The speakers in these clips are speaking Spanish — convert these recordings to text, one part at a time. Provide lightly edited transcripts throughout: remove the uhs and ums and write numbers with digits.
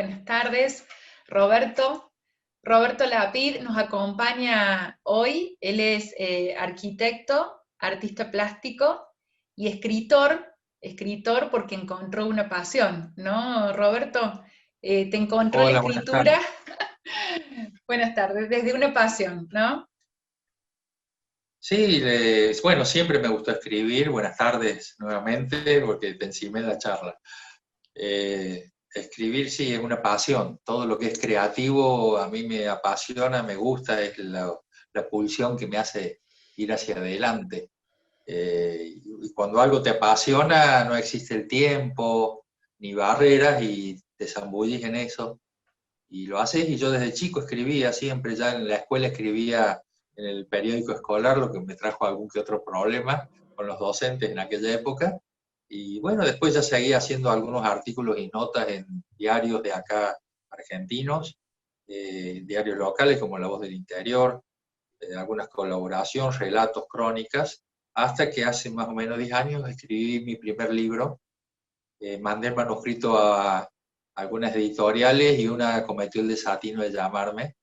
Buenas tardes, Roberto. Roberto Lapid nos acompaña hoy. Él es arquitecto, artista plástico y escritor porque encontró una pasión, ¿no, Roberto? Te encontró la Hola, buenas tardes. escritura, buenas tardes, desde una pasión, ¿no? Sí, bueno, siempre me gustó escribir. Buenas tardes nuevamente, porque te encimé la charla. Escribir sí es una pasión. Todo lo que es creativo a mí me apasiona, me gusta, es la pulsión que me hace ir hacia adelante. Y cuando algo te apasiona, no existe el tiempo ni barreras y te zambullís en eso. Y lo haces, y yo desde chico escribía siempre, ya en la escuela escribía en el periódico escolar, lo que me trajo algún que otro problema con los docentes en aquella época. Y bueno, después ya seguía haciendo algunos artículos y notas en diarios de acá argentinos, diarios locales como La Voz del Interior, algunas colaboraciones, relatos, crónicas, hasta que hace más o menos 10 años escribí mi primer libro. Mandé el manuscrito a algunas editoriales y una cometió el desatino de llamarme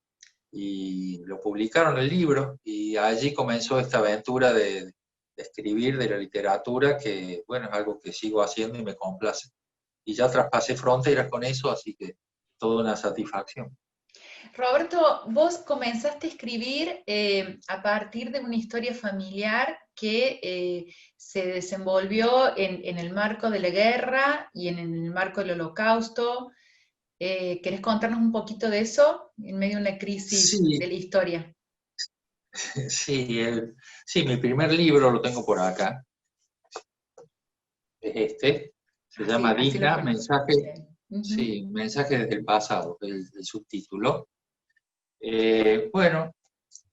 y lo publicaron el libro, y allí comenzó esta aventura de escribir, de la literatura, que bueno, es algo que sigo haciendo y me complace. Y ya traspasé fronteras con eso, así que toda una satisfacción. Roberto, vos comenzaste a escribir a partir de una historia familiar que se desenvolvió en el marco de la guerra y en el marco del Holocausto. ¿Querés contarnos un poquito de eso en medio de una crisis de Sí, la historia? sí, sí, mi primer libro lo tengo por acá, es este, se llama Así lo Digna, conozco. mensaje, Sí. Ujú. sí, mensaje desde el pasado, el subtítulo. Bueno,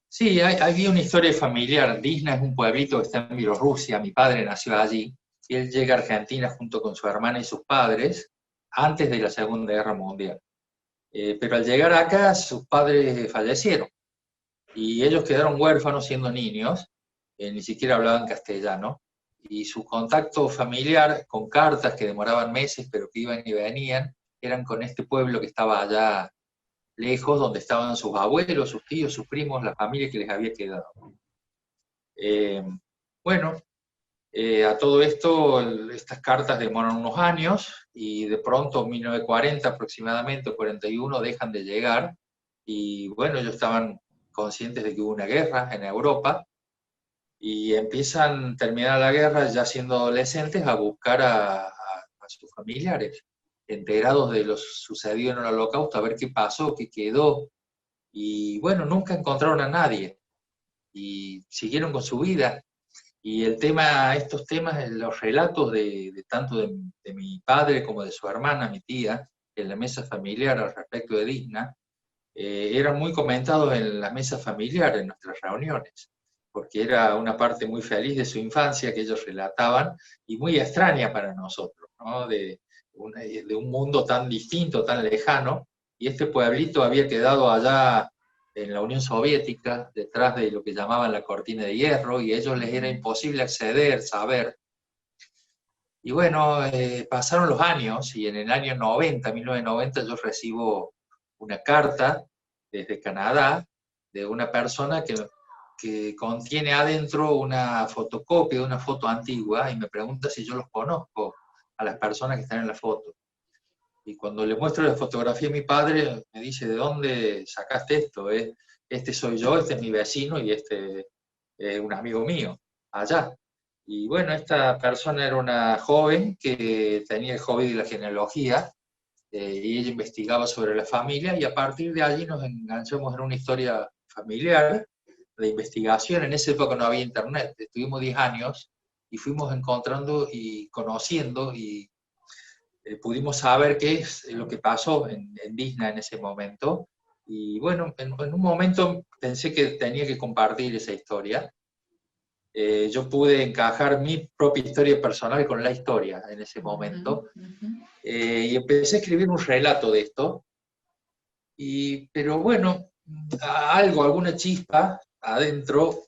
sí, había una historia familiar. Disna es un pueblito que está en Bielorrusia. Mi padre nació allí y él llega a Argentina junto con su hermana y sus padres antes de la Segunda Guerra Mundial. Pero al llegar acá, sus padres fallecieron y ellos quedaron huérfanos siendo niños, ni siquiera hablaban castellano. Y su contacto familiar con cartas que demoraban meses, pero que iban y venían, eran con este pueblo que estaba allá lejos, donde estaban sus abuelos, sus tíos, sus primos, la familia que les había quedado. Eh, bueno, a todo esto, estas cartas demoran unos años y de pronto, en 1940 aproximadamente, o 41, dejan de llegar. Y bueno, ellos estaban conscientes de que hubo una guerra en Europa y empiezan, terminar la guerra ya siendo adolescentes, a buscar a sus familiares, enterados de lo sucedido en el Holocausto, a ver qué pasó, qué quedó. Y bueno, nunca encontraron a nadie y siguieron con su vida. Y el tema, estos temas, los relatos de tanto de mi padre como de su hermana, mi tía, en la mesa familiar al respecto de Disna, eran muy comentados en la mesa familiar, en nuestras reuniones, porque era una parte muy feliz de su infancia que ellos relataban y muy extraña para nosotros, ¿no? De un mundo tan distinto, tan lejano, y este pueblito había quedado allá en la Unión Soviética, detrás de lo que llamaban la cortina de hierro, y a ellos les era imposible acceder, saber. Y bueno, pasaron los años y en el año 90, 1990, yo recibo una carta desde Canadá de una persona que contiene adentro una fotocopia de una foto antigua y me pregunta si yo los conozco a las personas que están en la foto. Y cuando le muestro la fotografía a mi padre, me dice: ¿de dónde sacaste esto? Este soy yo, este es mi vecino y este es un amigo mío, allá. Y bueno, esta persona era una joven que tenía el hobby de la genealogía, y ella investigaba sobre la familia y a partir de allí nos enganchamos en una historia familiar de investigación. En esa época no había internet, estuvimos 10 años y fuimos encontrando y conociendo y pudimos saber qué es lo que pasó en Disney en ese momento. Y bueno, en un momento pensé que tenía que compartir esa historia. Yo pude encajar mi propia historia personal con la historia en ese Ujú, momento, ujú. y empecé a escribir un relato de esto, pero bueno, alguna chispa adentro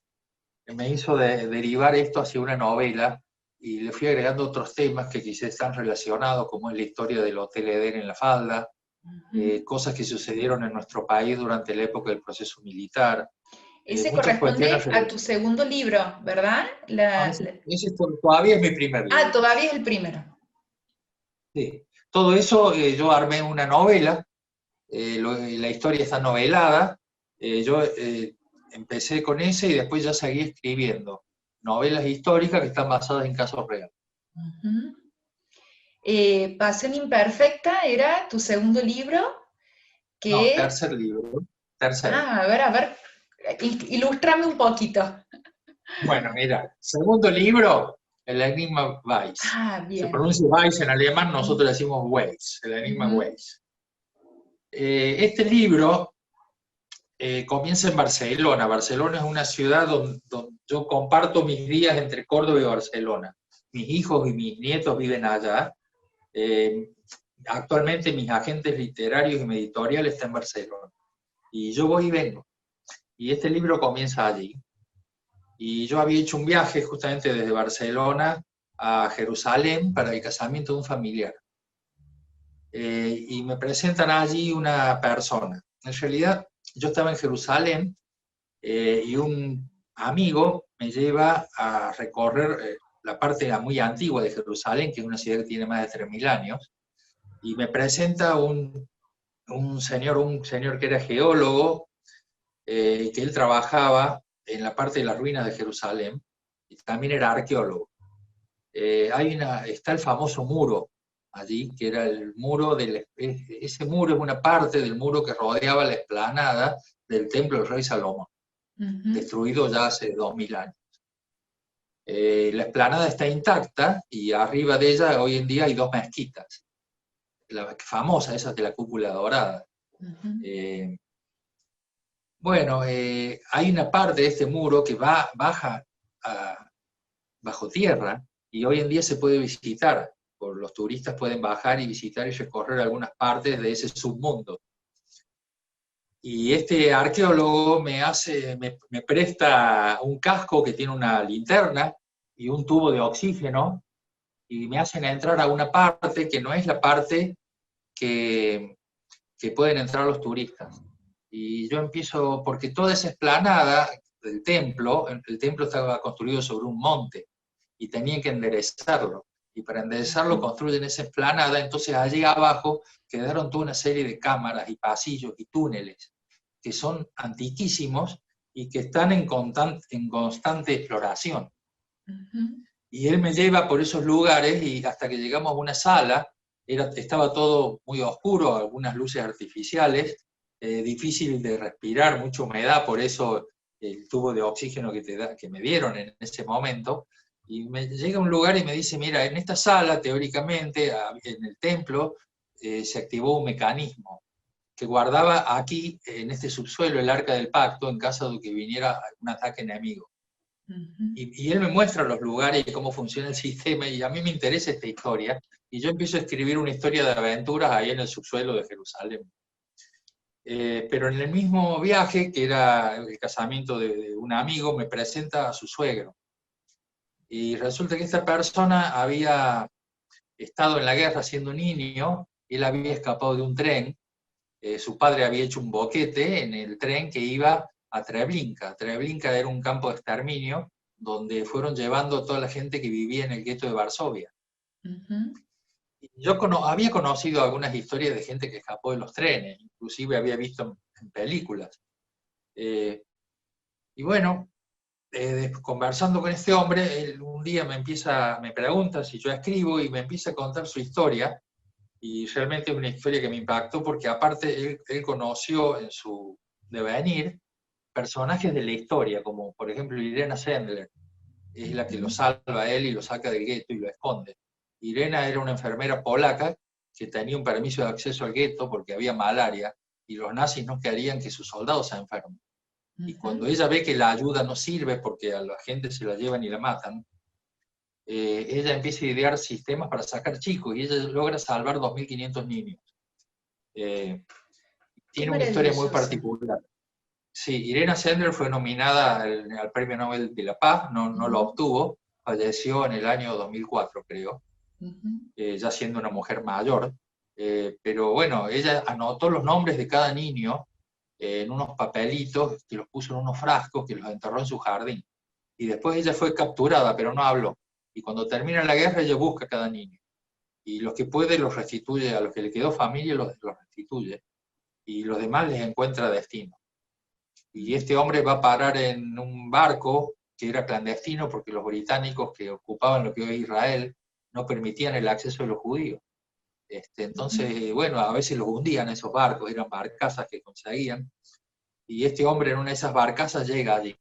me hizo derivar esto hacia una novela y le fui agregando otros temas que quizás están relacionados, como es la historia del Hotel Eden en La Falda, cosas que sucedieron en nuestro país durante la época del proceso militar, Ese muchas corresponde cuestiones a tu relacionadas. segundo libro, ¿verdad? Todavía es mi primer Ah, libro. todavía es el primero. Sí. Todo eso yo armé una novela, la historia está novelada, yo empecé con ese y después ya seguí escribiendo novelas históricas que están basadas en casos reales. Ujú. Pasión Imperfecta era tu segundo libro, No, que... tercer libro, tercero. Ah, a ver, ilústrame un poquito. Bueno, mira, segundo libro, El Enigma Weiss. Ah, Se bien. pronuncia Weiss en alemán, nosotros Sí. le decimos Weiss, El Enigma Ujú, Weiss. Este libro comienza en Barcelona. Barcelona es una ciudad donde yo comparto mis días entre Córdoba y Barcelona. Mis hijos y mis nietos viven allá. Eh, Actualmente mis agentes literarios y mi editorial está en Barcelona. Y yo voy y vengo. Y este libro comienza allí. Y yo había hecho un viaje justamente desde Barcelona a Jerusalén para el casamiento de un familiar. Y me presentan allí una persona. En realidad, yo estaba en Jerusalén y un amigo me lleva a recorrer la parte muy antigua de Jerusalén, que es una ciudad que tiene más de 3.000 años, y me presenta un señor que era geólogo, que él trabajaba en la parte de las ruinas de Jerusalén, y también era arqueólogo. Está el famoso muro allí, que era el muro ese muro es una parte del muro que rodeaba la explanada del templo del rey Salomón, ujú, destruido ya hace 2000 años. La explanada está intacta y arriba de ella hoy en día hay dos mezquitas, la famosa, esa de la cúpula dorada. ujú, Eh, bueno, hay una parte de este muro que baja bajo tierra y hoy en día se puede visitar. Los turistas pueden bajar y visitar y recorrer algunas partes de ese submundo. Y este arqueólogo me presta un casco que tiene una linterna y un tubo de oxígeno y me hacen entrar a una parte que no es la parte que, que pueden entrar los turistas. Y yo empiezo, porque toda esa explanada del templo, el templo estaba construido sobre un monte y tenían que enderezarlo. Y para enderezarlo ujú, construyen esa explanada, entonces allí abajo quedaron toda una serie de cámaras y pasillos y túneles que son antiquísimos y que están en constante exploración. ujú. Y él me lleva por esos lugares y hasta que llegamos a una sala, estaba todo muy oscuro, algunas luces artificiales, difícil de respirar, mucha humedad, por eso el tubo de oxígeno que me dieron en ese momento. Y me llega a un lugar y me dice, mira, en esta sala, teóricamente, en el templo, se activó un mecanismo que guardaba aquí, en este subsuelo, el arca del pacto en caso de que viniera un ataque enemigo. Ujú. Y él me muestra los lugares y cómo funciona el sistema, y a mí me interesa esta historia, y yo empiezo a escribir una historia de aventuras ahí en el subsuelo de Jerusalén. Pero en el mismo viaje, que era el casamiento de un amigo, me presenta a su suegro. Y resulta que esta persona había estado en la guerra siendo niño, él había escapado de un tren, su padre había hecho un boquete en el tren que iba a Treblinka. Treblinka era un campo de exterminio donde fueron llevando a toda la gente que vivía en el gueto de Varsovia. Ujú. Y yo había conocido algunas historias de gente que escapó de los trenes, inclusive había visto en películas. Eh, y bueno, conversando con este hombre, él un día me pregunta si yo escribo y me empieza a contar su historia, y realmente es una historia que me impactó porque aparte él conoció en su devenir personajes de la historia, como por ejemplo Irena Sendler, es la que lo Ujú. salva a él y lo saca del gueto y lo esconde. Irena era una enfermera polaca que tenía un permiso de acceso al gueto porque había malaria y los nazis no querían que sus soldados se enfermen. Y cuando Ujú. ella ve que la ayuda no sirve porque a la gente se la llevan y la matan, ella empieza a idear sistemas para sacar chicos y ella logra salvar 2.500 niños. Eh, Qué Tiene una historia muy maravilloso. particular. Sí, Irena Sendler fue nominada al Premio Nobel de la Paz, no lo Ujú, obtuvo, falleció en el año 2004, creo, ujú. ya siendo una mujer mayor. Pero bueno, ella anotó los nombres de cada niño en unos papelitos, que los puso en unos frascos, que los enterró en su jardín. Y después ella fue capturada, pero no habló. Y cuando termina la guerra, ella busca a cada niño. Y los que puede los restituye, a los que le quedó familia los restituye. Y los demás les encuentra destino. Y este hombre va a parar en un barco que era clandestino porque los británicos que ocupaban lo que hoy es Israel no permitían el acceso de los judíos. Entonces, bueno, a veces los hundían esos barcos, eran barcazas que conseguían, y este hombre en una de esas barcazas llega allí.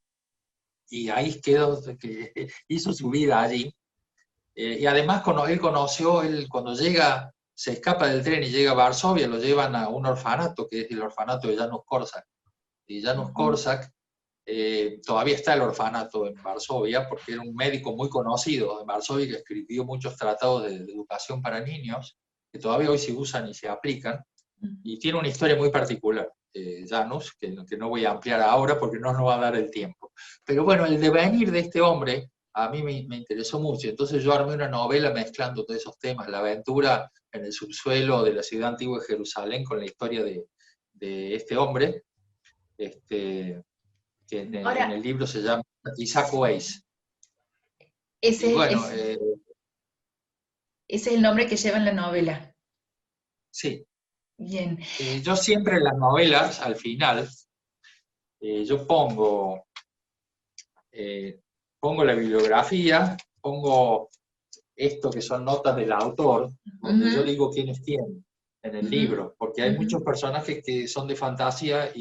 Y ahí quedó, que hizo su vida allí. Y además él conoció, cuando llega, se escapa del tren y llega a Varsovia, lo llevan a un orfanato, que es el orfanato de Janusz Korczak. Y Janusz Korczak, todavía está el orfanato en Varsovia, porque era un médico muy conocido en Varsovia que escribió muchos tratados de educación para niños, que todavía hoy se usan y se aplican, y tiene una historia muy particular, Janusz, que no voy a ampliar ahora porque no nos va a dar el tiempo. Pero bueno, el devenir de este hombre a mí me interesó mucho, entonces yo armé una novela mezclando todos esos temas, la aventura en el subsuelo de la ciudad antigua de Jerusalén con la historia de este hombre, que en el libro se llama Isaac Weiss. Ese, y bueno, ese es el nombre que lleva en la novela. Sí. Bien. Yo siempre en las novelas, al final, yo pongo la bibliografía, pongo esto que son notas del autor, donde yo digo quiénes tienen en el libro, porque hay muchos personajes que son de fantasía,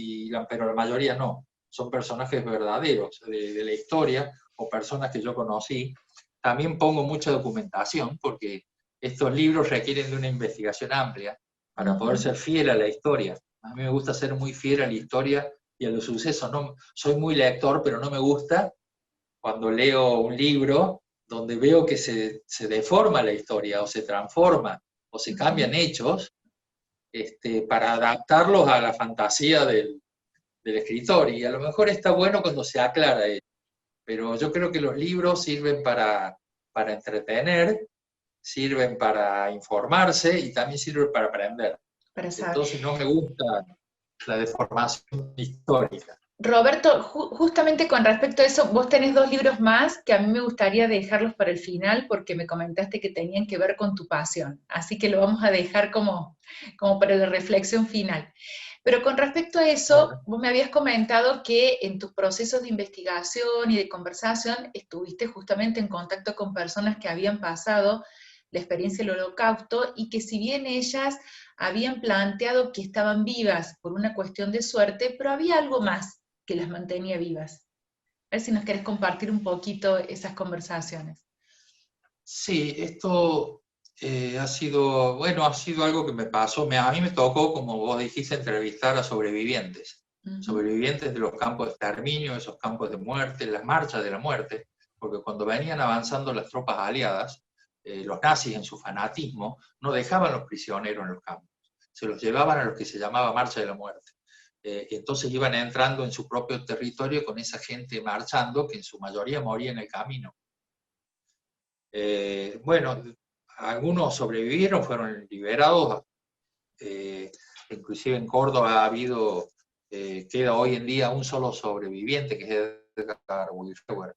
pero la mayoría no. Son personajes verdaderos de la historia o personas que yo conocí. También pongo mucha documentación, porque estos libros requieren de una investigación amplia para poder ser fiel a la historia. A mí me gusta ser muy fiel a la historia y a los sucesos. No, soy muy lector, pero no me gusta cuando leo un libro donde veo que se deforma la historia, o se transforma, o se cambian hechos, para adaptarlos a la fantasía del escritor. Y a lo mejor está bueno cuando se aclara eso. Pero yo creo que los libros sirven para entretener, sirven para informarse y también sirven para aprender. Entonces no me gusta la deformación histórica. Roberto, justamente con respecto a eso, vos tenés 2 libros más que a mí me gustaría dejarlos para el final porque me comentaste que tenían que ver con tu pasión, así que lo vamos a dejar como para la reflexión final. Pero con respecto a eso, vos me habías comentado que en tus procesos de investigación y de conversación estuviste justamente en contacto con personas que habían pasado la experiencia del Holocausto y que si bien ellas habían planteado que estaban vivas por una cuestión de suerte, pero había algo más que las mantenía vivas. A ver si nos querés compartir un poquito esas conversaciones. Sí, esto ha sido algo que me pasó. A mí me tocó, como vos dijiste, entrevistar a sobrevivientes. Sobrevivientes de los campos de exterminio, esos campos de muerte, las marchas de la muerte, porque cuando venían avanzando las tropas aliadas, los nazis en su fanatismo no dejaban los prisioneros en los campos, se los llevaban a lo que se llamaba Marcha de la Muerte. Entonces iban entrando en su propio territorio con esa gente marchando, que en su mayoría moría en el camino. Bueno, algunos sobrevivieron, fueron liberados, inclusive en Córdoba ha habido, queda hoy en día un solo sobreviviente, que es Edgar Wilfewer,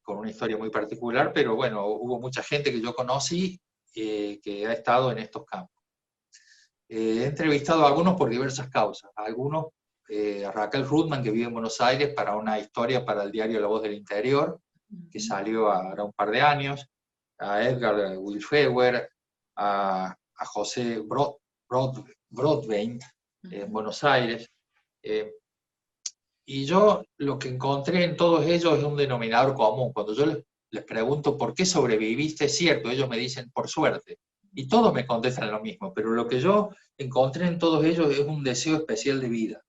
con una historia muy particular, pero bueno, hubo mucha gente que yo conocí que ha estado en estos campos. He entrevistado a algunos por diversas causas, a algunos, a Raquel Rudman, que vive en Buenos Aires, para una historia para el diario La Voz del Interior, que salió ahora un par de años, a Edgar Wilfewer, a José Broadbent, en Buenos Aires. Y yo lo que encontré en todos ellos es un denominador común. Cuando yo les pregunto por qué sobreviviste, es cierto, ellos me dicen por suerte. Y todos me contestan lo mismo, pero lo que yo encontré en todos ellos es un deseo especial de vida,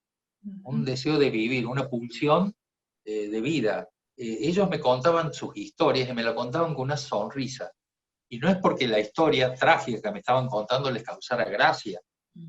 un deseo de vivir, una pulsión de vida. Ellos me contaban sus historias y me lo contaban con una sonrisa. Y no es porque la historia trágica que me estaban contando les causara gracia.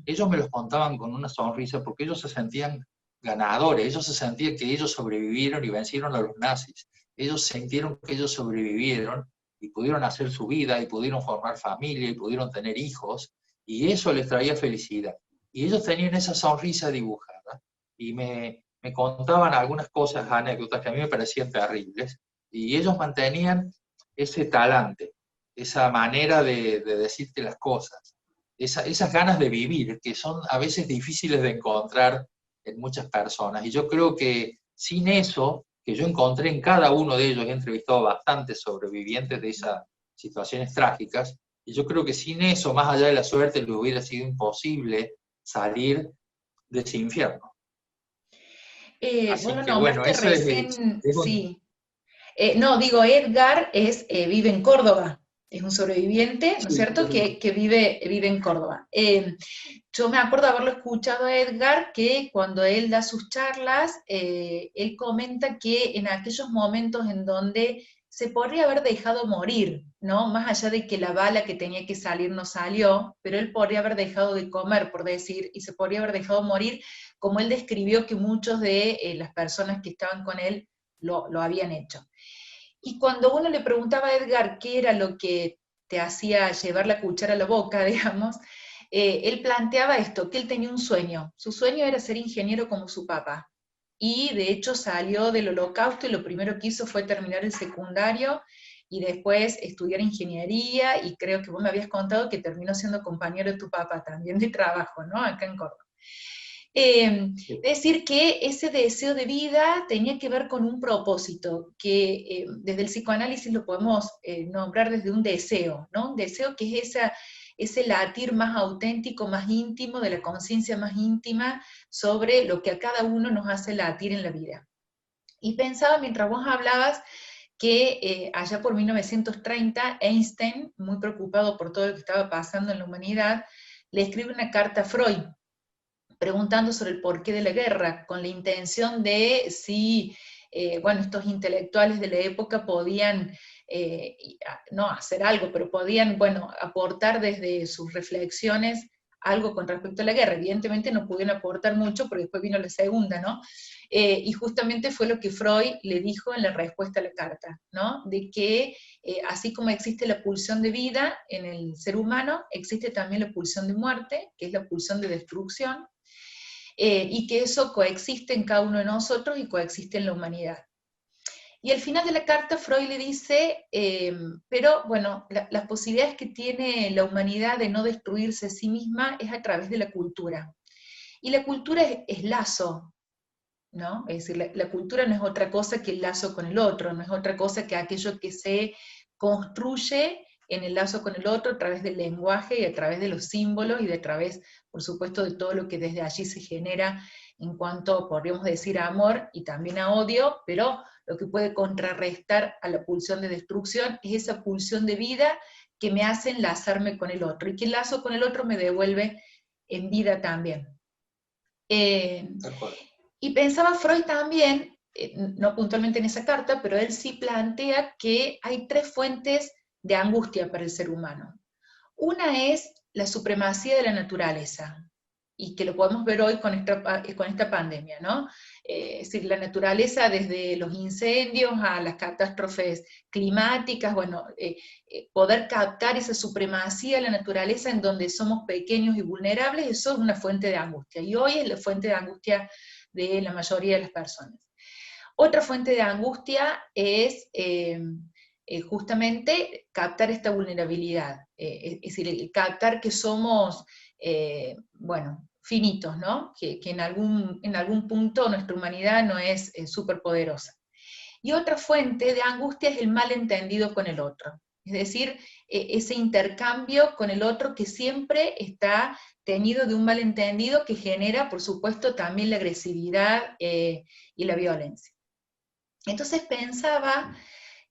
Ellos me los contaban con una sonrisa porque ellos se sentían ganadores, ellos se sentían que ellos sobrevivieron y vencieron a los nazis. Ellos sintieron que ellos sobrevivieron y pudieron hacer su vida, y pudieron formar familia, y pudieron tener hijos, y eso les traía felicidad. Y ellos tenían esa sonrisa dibujada, y me contaban algunas cosas, anécdotas que a mí me parecían terribles, y ellos mantenían ese talante, esa manera de decirte las cosas, esas ganas de vivir, que son a veces difíciles de encontrar en muchas personas. Y yo creo que sin eso, que yo encontré en cada uno de ellos, he entrevistado bastantes sobrevivientes de esas situaciones trágicas, y yo creo que sin eso, más allá de la suerte, les hubiera sido imposible salir de ese infierno. Así Bueno, que bueno, nombraste eso es, recién, es un, sí. No, digo, Edgar vive en Córdoba, es un sobreviviente, ¿no es sí, cierto?, que vive en Córdoba. Yo me acuerdo haberlo escuchado a Edgar, que cuando él da sus charlas, él comenta que en aquellos momentos en donde se podría haber dejado morir, ¿no? Más allá de que la bala que tenía que salir no salió, pero él podría haber dejado de comer, por decir, y se podría haber dejado morir, como él describió que muchos de las personas que estaban con él lo habían hecho. Y cuando uno le preguntaba a Edgar qué era lo que te hacía llevar la cuchara a la boca, digamos, él planteaba esto, que él tenía un sueño. Su sueño era ser ingeniero como su papá. Y de hecho salió del Holocausto y lo primero que hizo fue terminar el secundario y después estudiar ingeniería, y creo que vos me habías contado que terminó siendo compañero de tu papá también de trabajo, ¿no? Acá en Córdoba. Decir que ese deseo de vida tenía que ver con un propósito, que desde el psicoanálisis lo podemos nombrar desde un deseo, ¿no? Un deseo que es ese latir más auténtico, más íntimo, de la conciencia más íntima sobre lo que a cada uno nos hace latir en la vida. Y pensaba mientras vos hablabas que allá por 1930 Einstein, muy preocupado por todo lo que estaba pasando en la humanidad, le escribe una carta a Freud, preguntando sobre el porqué de la guerra, con la intención de si, bueno, estos intelectuales de la época podían, no hacer algo, pero podían, bueno, aportar desde sus reflexiones algo con respecto a la guerra. Evidentemente no pudieron aportar mucho, porque después vino la segunda, ¿no? Y justamente fue lo que Freud le dijo en la respuesta a la carta, ¿no? De que así como existe la pulsión de vida en el ser humano, existe también la pulsión de muerte, que es la pulsión de destrucción, y que eso coexiste en cada uno de nosotros y coexiste en la humanidad. Y al final de la carta Freud le dice, pero bueno, las posibilidades que tiene la humanidad de no destruirse a sí misma es a través de la cultura. Y la cultura es lazo, ¿no? Es decir, la cultura no es otra cosa que el lazo con el otro, no es otra cosa que aquello que se construye en el lazo con el otro a través del lenguaje y a través de los símbolos y a través, por supuesto, de todo lo que desde allí se genera en cuanto, podríamos decir, a amor y también a odio, pero lo que puede contrarrestar a la pulsión de destrucción es esa pulsión de vida que me hace enlazarme con el otro y que el lazo con el otro me devuelve en vida también. Y pensaba Freud también, no puntualmente en esa carta, pero él sí plantea que hay tres fuentes de angustia para el ser humano. Una es la supremacía de la naturaleza, y que lo podemos ver hoy con esta pandemia, ¿no? Es decir, la naturaleza desde los incendios a las catástrofes climáticas, bueno, poder captar esa supremacía de la naturaleza en donde somos pequeños y vulnerables, eso es una fuente de angustia, y hoy es la fuente de angustia de la mayoría de las personas. Otra fuente de angustia es justamente captar esta vulnerabilidad, es decir, captar que somos, bueno, finitos, ¿no? Que en algún punto nuestra humanidad no es superpoderosa. Y otra fuente de angustia es el malentendido con el otro, es decir, ese intercambio con el otro que siempre está teñido de un malentendido que genera, por supuesto, también la agresividad y la violencia. Entonces pensaba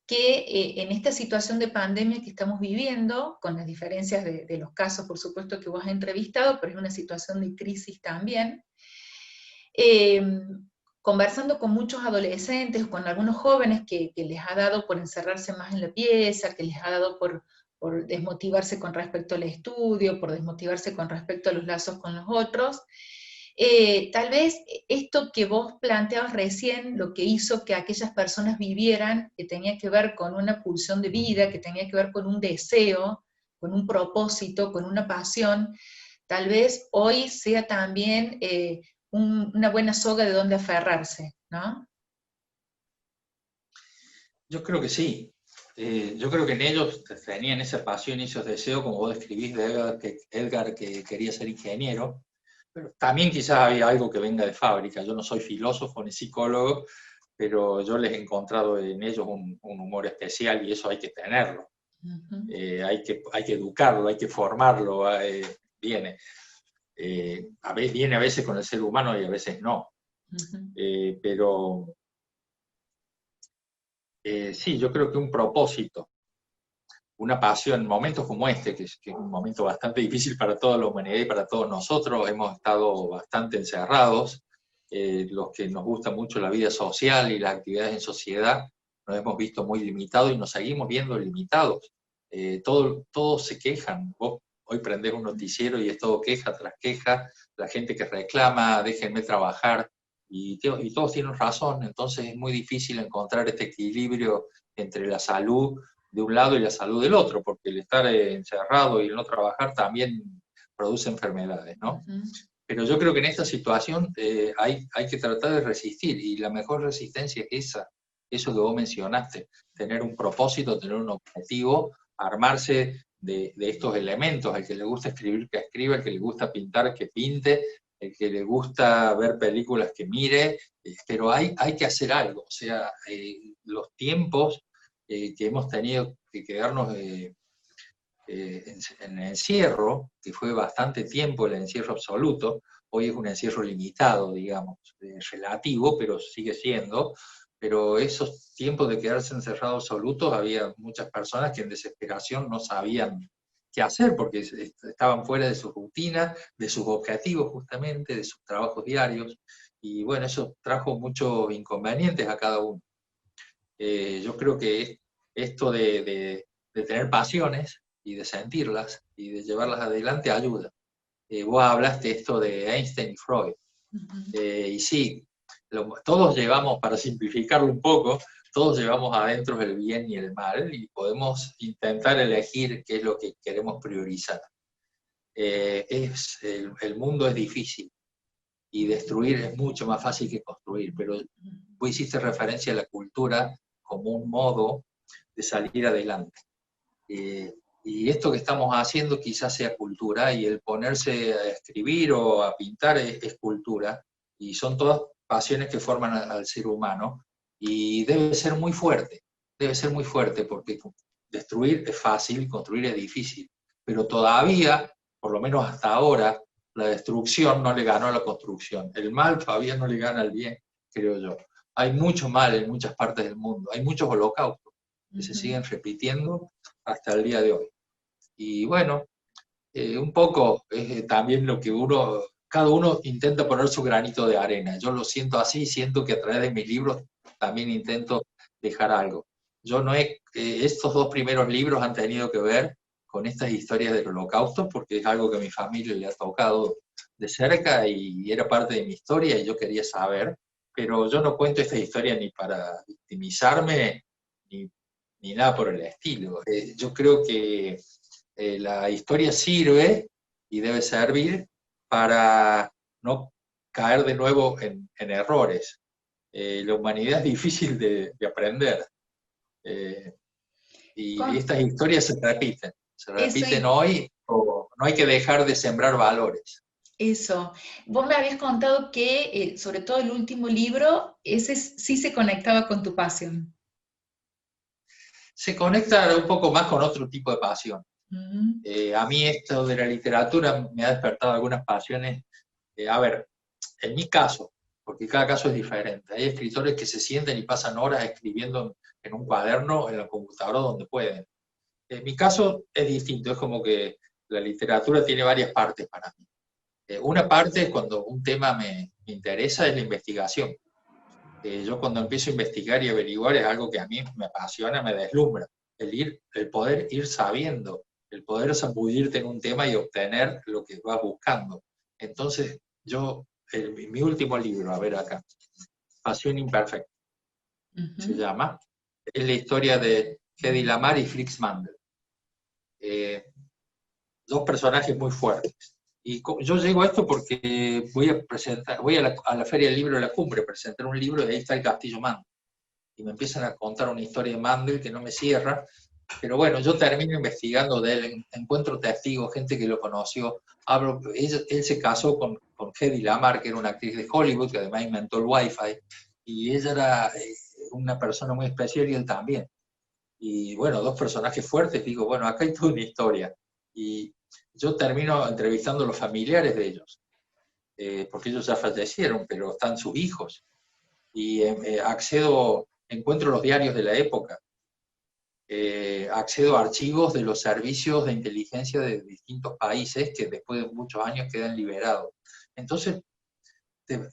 que en esta situación de pandemia que estamos viviendo, con las diferencias de los casos, por supuesto, que vos has entrevistado, pero es una situación de crisis también, conversando con muchos adolescentes, con algunos jóvenes que les ha dado por encerrarse más en la pieza, que les ha dado por desmotivarse con respecto al estudio, por desmotivarse con respecto a los lazos con los otros, tal vez esto que vos planteabas recién, lo que hizo que aquellas personas vivieran, que tenía que ver con una pulsión de vida, que tenía que ver con un deseo con un propósito, con una pasión, tal vez hoy sea también una buena soga de donde aferrarse, ¿no? Yo creo que sí. Yo creo que en ellos tenían esa pasión y esos deseos, como vos describís de Edgar que quería ser ingeniero, pero también quizás había algo que venga de fábrica. Yo no soy filósofo ni psicólogo, pero yo les he encontrado en ellos un humor especial y eso hay que tenerlo. Ujú. Hay que educarlo, hay que formarlo. Viene. Viene a veces con el ser humano y a veces no. Ujú. Pero sí, yo creo que un propósito, una pasión, en momentos como este, que es un momento bastante difícil para toda la humanidad y para todos nosotros, hemos estado bastante encerrados, los que nos gusta mucho la vida social y las actividades en sociedad, nos hemos visto muy limitados y nos seguimos viendo limitados. Todos se quejan, vos hoy prendés un noticiero y es todo queja tras queja, la gente que reclama, déjenme trabajar, y todos tienen razón, entonces es muy difícil encontrar este equilibrio entre la salud de un lado y la salud del otro, porque el estar encerrado y el no trabajar también produce enfermedades, ¿no? Ujú. Pero yo creo que en esta situación hay que tratar de resistir, y la mejor resistencia es esa, eso que vos mencionaste, tener un propósito, tener un objetivo, armarse de estos elementos, al que le gusta escribir que escriba, al que le gusta pintar que pinte, el que le gusta ver películas que mire, pero hay que hacer algo, o sea, los tiempos que hemos tenido que quedarnos en el encierro, que fue bastante tiempo el encierro absoluto, hoy es un encierro limitado, digamos, relativo, pero sigue siendo, pero esos tiempos de quedarse encerrados absolutos, había muchas personas que en desesperación no sabían qué hacer, porque estaban fuera de su rutina, de sus objetivos justamente, de sus trabajos diarios, y bueno, eso trajo muchos inconvenientes a cada uno. Yo creo que esto de tener pasiones y de sentirlas y de llevarlas adelante ayuda. Vos hablaste esto de Einstein y Freud, Ujú. y sí, todos llevamos, para simplificarlo un poco, todos llevamos adentro el bien y el mal y podemos intentar elegir qué es lo que queremos priorizar. El mundo es difícil y destruir es mucho más fácil que construir, pero vos hiciste referencia a la cultura como un modo de salir adelante. Y esto que estamos haciendo quizás sea cultura, y el ponerse a escribir o a pintar es cultura, y son todas pasiones que forman al ser humano, y debe ser muy fuerte, porque destruir es fácil, construir es difícil, pero todavía, por lo menos hasta ahora, la destrucción no le ganó a la construcción, el mal todavía no le gana al bien, creo yo. Hay mucho mal en muchas partes del mundo, hay muchos holocaustos que se Ujú. siguen repitiendo hasta el día de hoy. Y bueno, un poco también lo que cada uno intenta poner su granito de arena. Yo lo siento así, siento que a través de mis libros también intento dejar algo. Yo no he, estos dos primeros libros han tenido que ver con estas historias del holocausto, porque es algo que a mi familia le ha tocado de cerca y era parte de mi historia y yo quería saber, pero yo no cuento esta historia ni para victimizarme ni, ni nada por el estilo. Yo creo que la historia sirve y debe servir para no caer de nuevo en errores. La humanidad es difícil de aprender, eh, y Con estas historias se eso, repiten hoy, o no hay que dejar de sembrar valores. eso. Vos me habías contado que, sobre todo el último libro, ese sí se conectaba con tu pasión. Se conecta un poco más con otro tipo de pasión. Ujú. A mí esto de la literatura me ha despertado algunas pasiones. A ver, en mi caso, porque cada caso es diferente, hay escritores que se sienten y pasan horas escribiendo en un cuaderno, en la computadora, donde pueden. En mi caso es distinto, es como que la literatura tiene varias partes para mí. Una parte es cuando un tema me interesa, es la investigación. Yo cuando empiezo a investigar y averiguar es algo que a mí me apasiona, me deslumbra. El poder ir sabiendo, el poder zambullirte en un tema y obtener lo que vas buscando. Entonces, mi último libro, a ver acá, Pasión Imperfecta, se Ujú. llama, es la historia de Hedy Lamarr y Fritz Mandel. dos personajes muy fuertes. Y yo llego a esto porque voy a la Feria del Libro de la Cumbre a presentar un libro y ahí está el Castillo Mandel. Y me empiezan a contar una historia de Mandel que no me cierra, pero bueno, yo termino investigando de él, encuentro testigos, gente que lo conoció. Él se casó con Hedy Lamarr, que era una actriz de Hollywood, que además inventó el Wi-Fi, y ella era una persona muy especial y él también. Y bueno, dos personajes fuertes, digo, bueno, acá hay toda una historia. Y yo termino entrevistando a los familiares de ellos, porque ellos ya fallecieron, pero están sus hijos. Y encuentro los diarios de la época, accedo a archivos de los servicios de inteligencia de distintos países que después de muchos años quedan liberados. Entonces,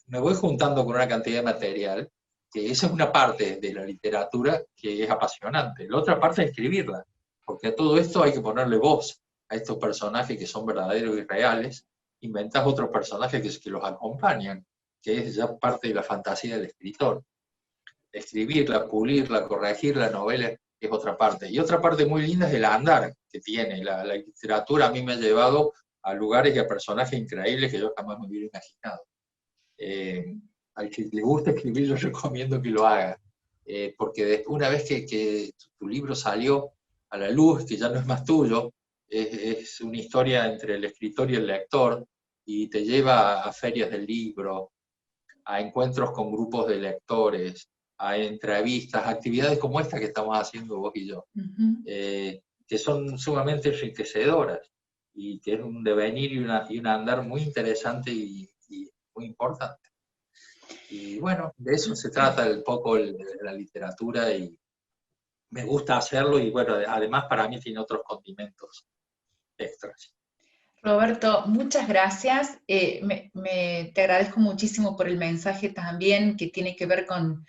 me voy juntando con una cantidad de material, que esa es una parte de la literatura que es apasionante. La otra parte es escribirla, porque a todo esto hay que ponerle voz a estos personajes que son verdaderos y reales, inventas otros personajes que los acompañan, que es ya parte de la fantasía del escritor. Escribirla, pulirla, corregir la novela es otra parte. Y otra parte muy linda es el andar que tiene. La literatura a mí me ha llevado a lugares y a personajes increíbles que yo jamás me hubiera imaginado. Al que le gusta escribir, yo recomiendo que lo haga. Porque una vez que tu libro salió a la luz, que ya no es más tuyo, es una historia entre el escritor y el lector, y te lleva a ferias del libro, a encuentros con grupos de lectores, a entrevistas, actividades como esta que estamos haciendo vos y yo, que son sumamente enriquecedoras y que es un devenir y un andar muy interesante y muy importante. Y bueno, de eso se trata un poco la literatura y me gusta hacerlo y bueno, además para mí tiene otros condimentos extras. Roberto, muchas gracias. Te agradezco muchísimo por el mensaje también que tiene que ver con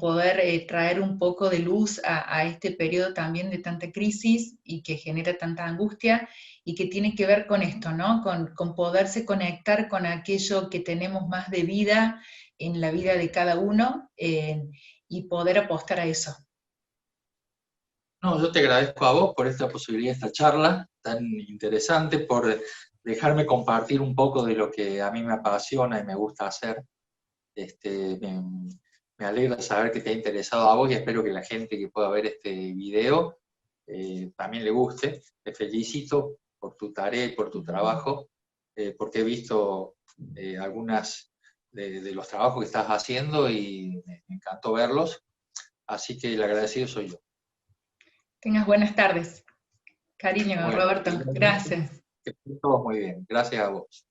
poder traer un poco de luz a este periodo también de tanta crisis y que genera tanta angustia y que tiene que ver con esto, ¿no? Con poderse conectar con aquello que tenemos más de vida en la vida de cada uno y poder apostar a eso. No, yo te agradezco a vos por esta posibilidad, esta charla tan interesante, por dejarme compartir un poco de lo que a mí me apasiona y me gusta hacer. Me alegra saber que te ha interesado a vos y espero que la gente que pueda ver este video también le guste. Te felicito por tu tarea y por tu trabajo, porque he visto algunas de los trabajos que estás haciendo y me encantó verlos, así que el agradecido soy yo. Tengas buenas tardes. Cariño, Bueno, Roberto. Gracias. que esté todo muy bien. Gracias a vos.